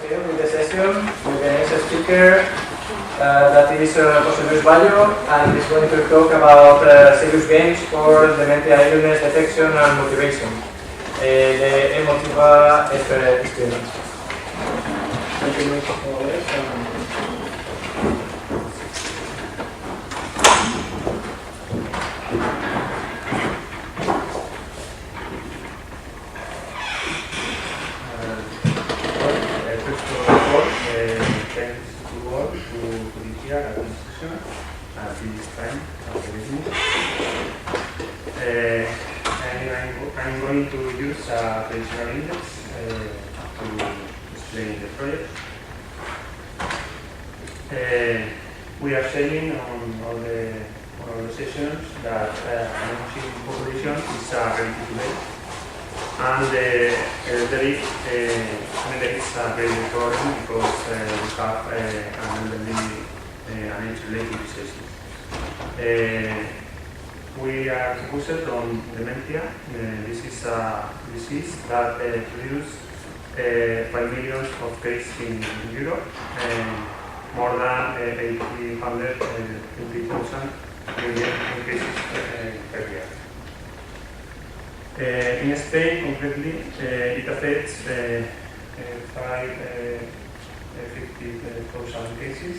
continue with the session with the next speaker, that is José Bayo, and he's going to talk about serious games for dementia illness detection and motivation. The eMotiva experience. Thank you, I'm going to use a traditional index to explain the project. We are saying on all the sessions that emotion population is relative today, and there is a very problem because we have an elderly and age-related diseases. We are focused on dementia. This is a disease that produces 5 million of cases in Europe, more than 820,000 cases per year. In Spain, concretely, it affects 50,000 cases,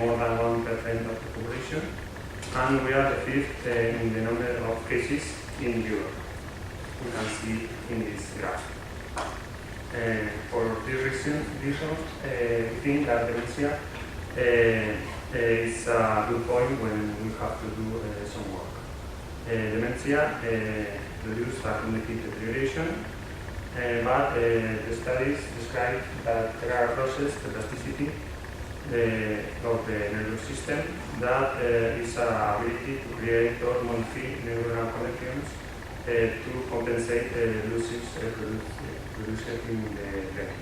more than 1% of the population. And we are the fifth in the number of cases in Europe. We can see in this graph. For this reason, we think that dementia is a good point when we have to do some work. Dementia produces a cognitive deterioration, but the studies describe that there are processes, the plasticity, of the nervous system that is an ability to create or modify neuronal connections to compensate losses produced in the brain.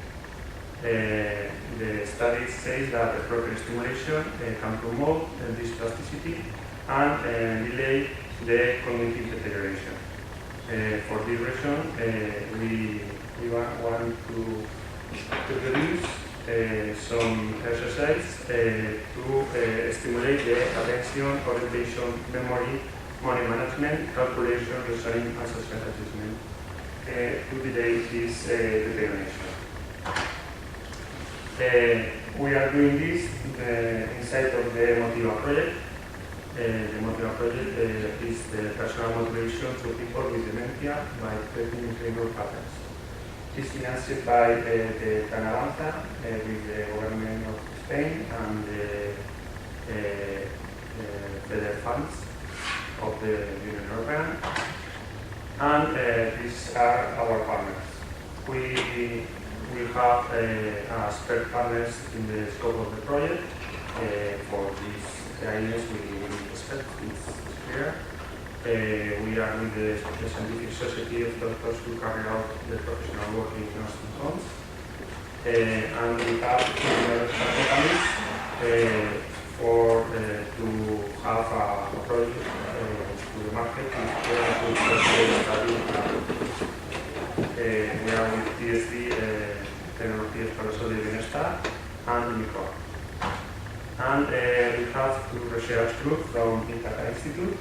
The study says that the proper stimulation can promote this plasticity and delay the cognitive deterioration. For this reason, we want to produce some exercise to stimulate the attention, orientation, memory, money management, calculation, reasoning, and social adjustment to delay this determination. We are doing this inside of the eMotiva project. The eMotiva project is the personal motivation to people with dementia by creating behavioral patterns. It is financed by the Canavanza with the government of Spain and the federal funds of the Union European. And these are our partners. We have expert partners in the scope of the project. For these areas we expect this clear. We are with the Scientific Society of Doctors who carry out the professional work in nursing homes. And we have other companies for to have a project to the market we are with TSD, Tecnologías para la Salud y Bienestar, and Micro. And we have two research groups from Ithaca Institute,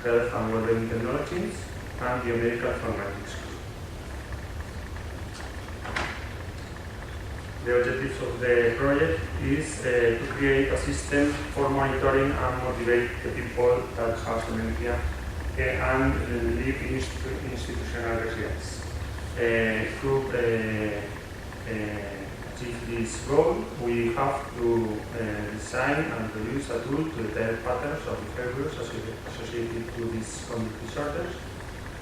Health and Wellbeing Technologies, and Biomedical Informatics. The objective of the project is to create a system for monitoring and motivate the people that have dementia and live in institutional residence. To achieve this goal, we have to design and produce a tool to detect patterns of behaviors associated to these cognitive disorders,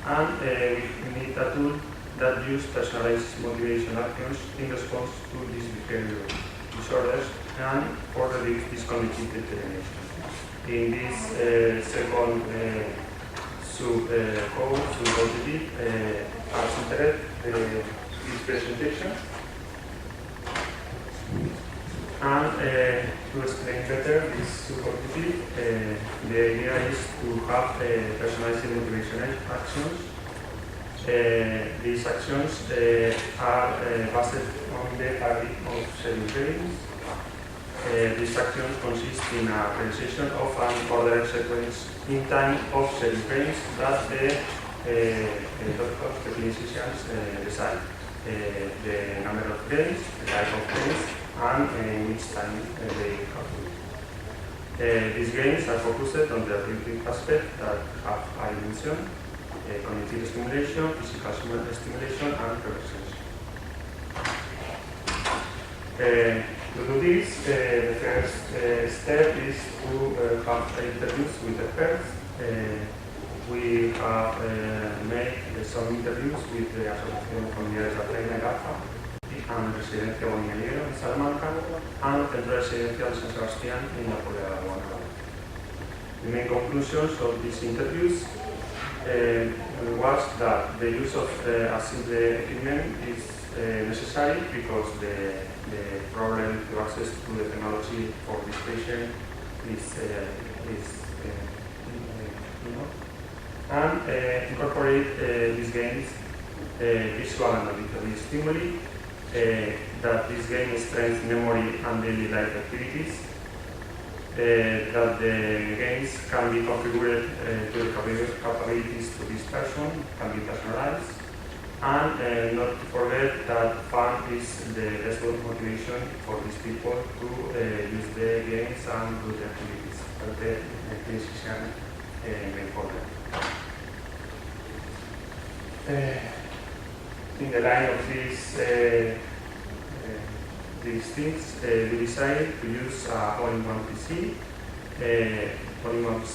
and we need a tool that uses personalized motivation actions in response to these behavioral disorders and for reduce this cognitive deterioration. In this second sub-objective, as internet, this presentation. And to explain better this sub-objective, the idea is to have personalized motivation actions These actions are based on the target of schedule games. These actions consist in a realization of an ordered sequence in time of schedule games that the clinicians decide. The number of games, the type of games, and which time they have. These games are focused on the therapeutic aspect that have I mentioned, cognitive stimulation, physical stimulation, and relaxation. To do this, the first step is to have interviews with the experts. We have made some interviews with the Asociación de Comunidades de Alzheimer y Gafa and Residencia Bonillero in Salamanca and Centro Residencial San Sebastián in La Puebla de Guanajuato. The main conclusions of these interviews was that the use of a simple equipment is necessary because the problem to access to the technology for this patient is and incorporate these games, visual and auditory stimuli, that this game strengthens memory and daily life activities, that the games can be configured to the capabilities to this person, can be personalized, and not to forget that fun is the best motivation for these people to use the games and do the activities that the clinician made for them. In the line of these things, we decided to use all-in-one PC. All-in-one PC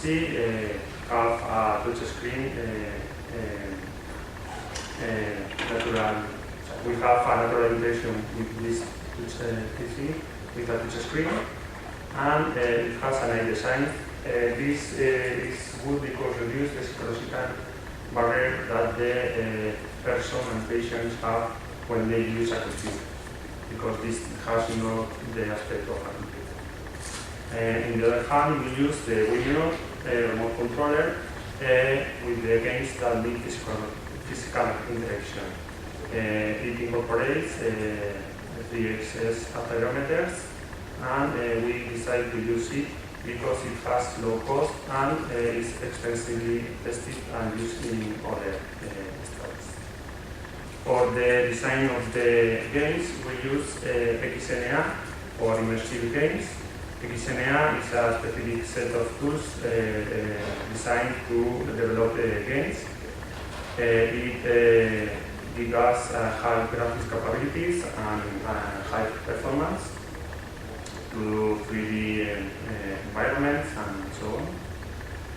have a touch screen. We have a natural integration with this PC with a touch screen, and it has a nice design. This is good because it reduces the psychological barrier that the person and patients have when they use a computer, because this has not the aspect of a computer. On the other hand, we use the Wii remote controller with the games that need physical interaction. It incorporates 3XS accelerometers, and we decided to use it because it has low cost and is extensively tested and used in other studies. For the design of the games, we use XNA for immersive games. XNA is a specific set of tools designed to develop games. It gives us high graphics capabilities and high performance to 3D environments and so on.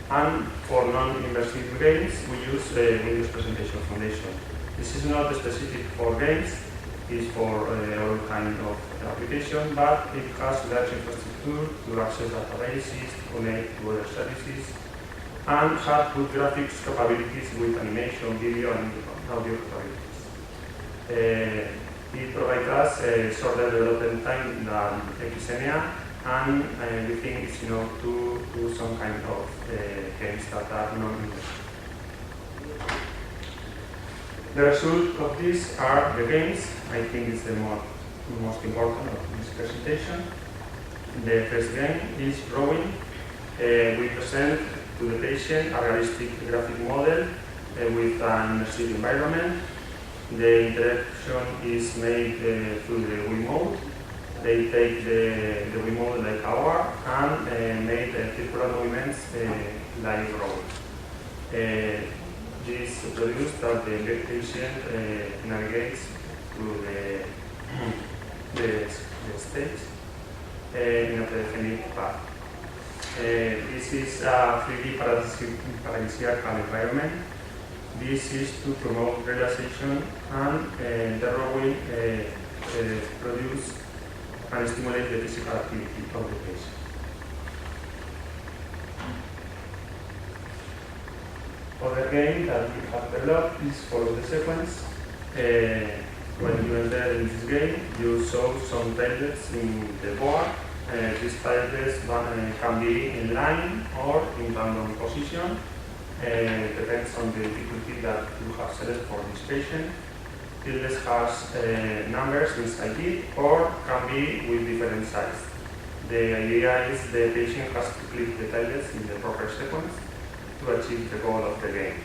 And for non-immersive games, we use Windows Presentation Foundation. This is not specific for games, it's for all kinds of application, but it has large infrastructure to access databases, to connect to other services, and have good graphics capabilities with animation, video, and audio capabilities. It provides us a shorter development time than XNA, and we think it's enough to do some kind of games that are non-immersive. The result of this are the games. I think it's the most important of this presentation. The first game is drawing. We present to the patient a realistic graphic model with an immersive environment. The interaction is made through the Wii mode. They take the Wii mode like our and make circular movements like roles. This produces that the patient navigates through the stage in a predefined path. This is a 3D paradisiacal environment. This is to promote relaxation, and drawing produce and stimulate the physical activity of the patient. Other game that we have developed is follow the sequence. When you enter in this game, you show some tiles in the board. These tiles can be in line or in random position. depends on the difficulty that you have selected for this patient. Tildes has numbers inside it or can be with different sizes. The idea is the patient has to click the tiles in the proper sequence to achieve the goal of the game.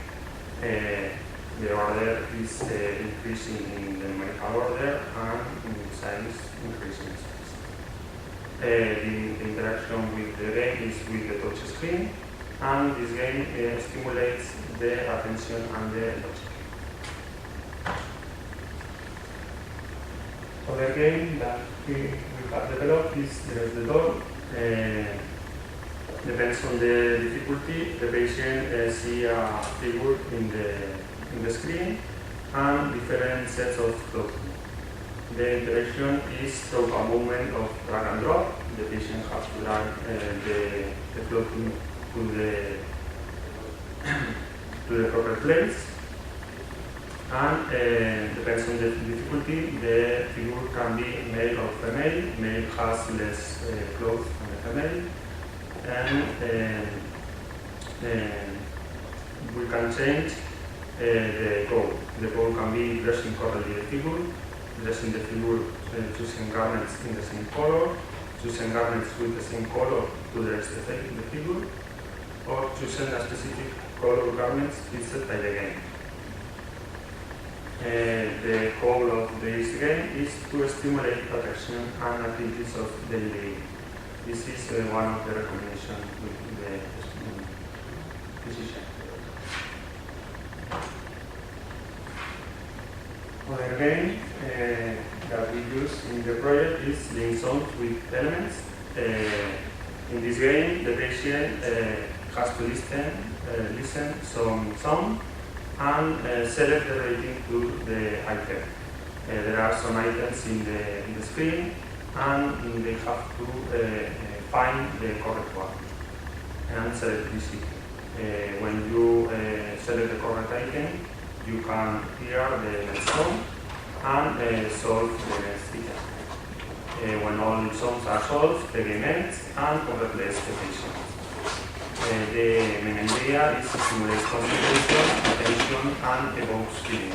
The order is increasing in the numerical order and the size increasing in size. The interaction with the game is with the touch screen, and this game stimulates the attention and the logic. Other game that we have developed is the doll. Depends on the difficulty. The patient see a figure in the screen and different sets of clothing. The interaction is through a movement of drag and drop. The patient has to drag the clothing to the proper place. And depends on the difficulty, the figure can be male or female. Male has less clothes than the female. And we can change the goal. The goal can be dressing correctly the figure, dressing the figure, choosing garments in the same color, choosing garments with the same color to dress the figure, or choosing a specific color garments fixed by the game. The goal of this game is to stimulate attention and activities of daily living. This is one of the recommendations with the physician. Other game that we use in the project is link songs with elements. In this game, the patient has to listen some song and select the rating to the item. There are some items in the screen, and they have to find the correct one and select this item. When you select the correct item, you can hear the next song and solve the next item. When all the songs are solved, the game ends and congratulates the patient. The main idea is to stimulate concentration, attention, and evokes feeling.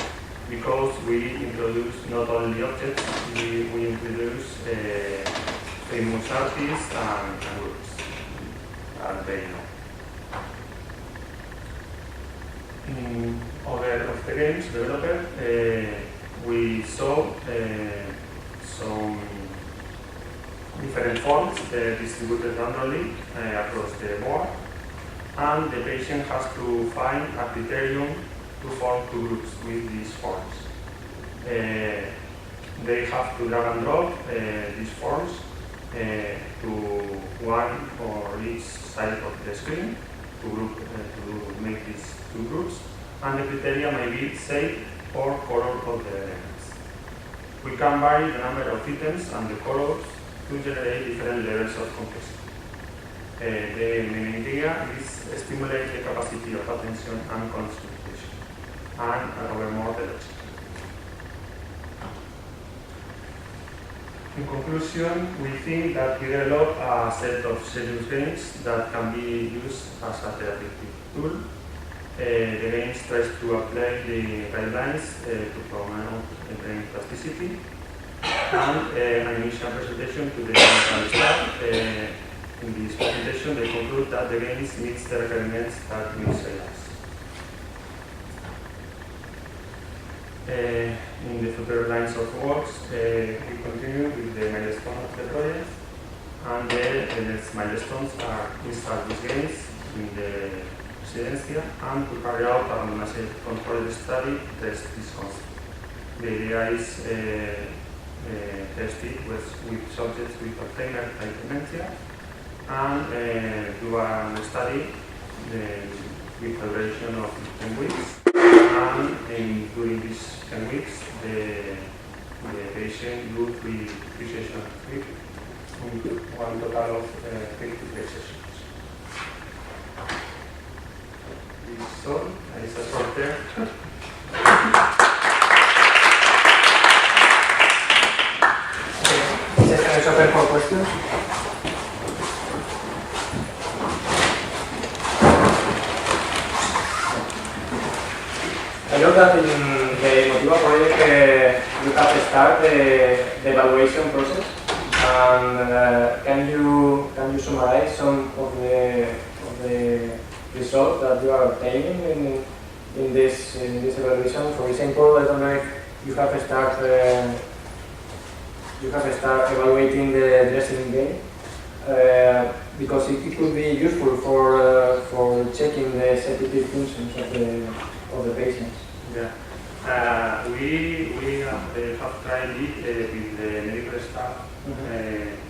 Because we introduce not only objects, we introduce famous artists and groups, as they know. In other of the games developed, we saw some different forms distributed randomly across the board, and the patient has to find a criterion to form two groups with these forms. They have to drag and drop these forms to one or each side of the screen to make these two groups, and the criteria may be shape or color of the elements. We can vary the number of items and the colors to generate different levels of complexity. The main idea is stimulate the capacity of attention and concentration, and over more the logic. In conclusion, we think that we develop a set of serious games that can be used as a therapeutic tool. The games tries to apply the guidelines to promote brain plasticity, and an initial presentation to the clinical staff. In this presentation, they conclude that the games meet the requirements that we say us. In the future lines of works, we continue with the milestone of the project, and the next milestones are install these games in the residencia and to carry out a randomized controlled study to test this concept. The idea is test it with subjects with Alzheimer's and dementia, and do a study with a duration of 10 weeks. And during these 10 weeks, the patient do 3 sessions a week, one total of 53 sessions. This is all. It's a short term. Session is open for questions. I know that in the eMotiva project you have started the evaluation process. And can you summarize some of the results that you are obtaining in this evaluation? For example, I don't know if you have started evaluating the dressing game, because it could be useful for checking the sensitive functions of the patients. Yeah. We have tried it with the medical staff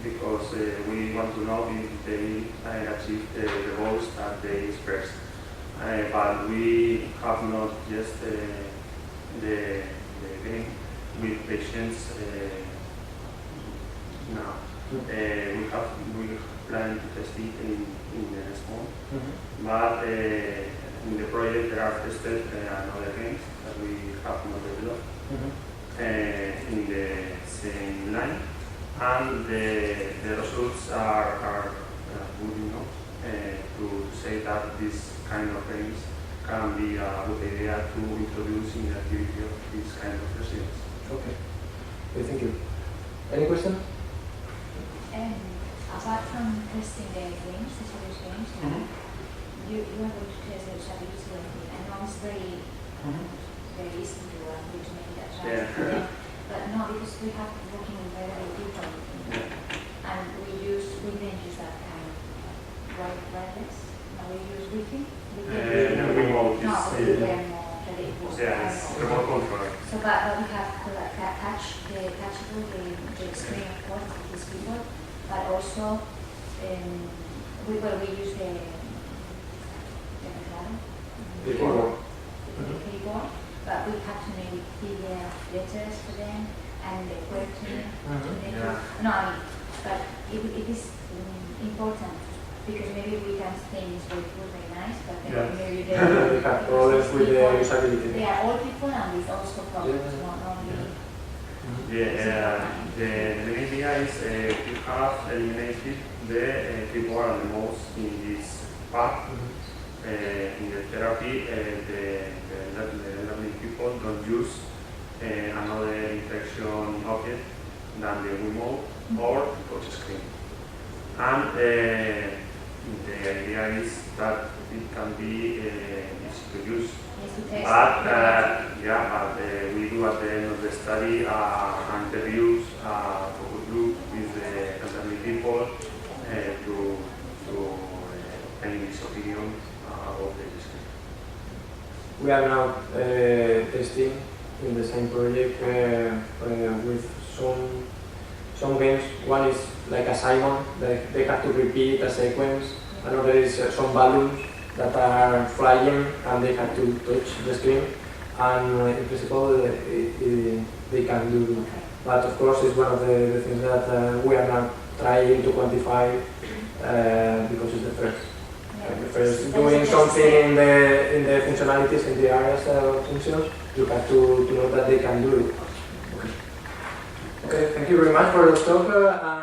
because we want to know if they achieve the goals that they expressed. But we have not just the game with patients now. We plan to test it in the next month. But in the project there are tested another games that we have not developed in the same line, and the results are good enough to say that this kind of games can be a good idea to introduce in the activity of this kind of residents. Okay, thank you. Any question? Apart from testing the games, the serious games, you are going to test the usability of it. I know it's very easy to make it attractive. But no, because we have working with very people, and we didn't use that kind of wireless. No, we use Wi-Fi. Remote No, we were more it's remote control. So, but we have touchable the screen, of course, with these people, but also we use the keyboard, but we have to make bigger letters for them and the QWERTY. But it is important because maybe we can think it's very nice, but then maybe they have problems with the usability. They are all people and with also problems, not only. The main idea is to have eliminated the keyboard and the mouse in this part. In the therapy, the learning people don't use another interaction object than the remote or touch screen. And the idea is that it can be easy to use. But we do at the end of the study interviews, focus group with the elderly people to obtain his opinion of the discussion. We are now testing in the same project with some games. One is like a Simon, they have to repeat a sequence. Another is some balloons that are flying and they have to touch the screen. And in principle, they can do. But of course, it's one of the things that we are now trying to quantify because it's the first. First doing something in the functionalities, in the areas of functions, you have to know that they can do it. Okay, thank you very much for the talk.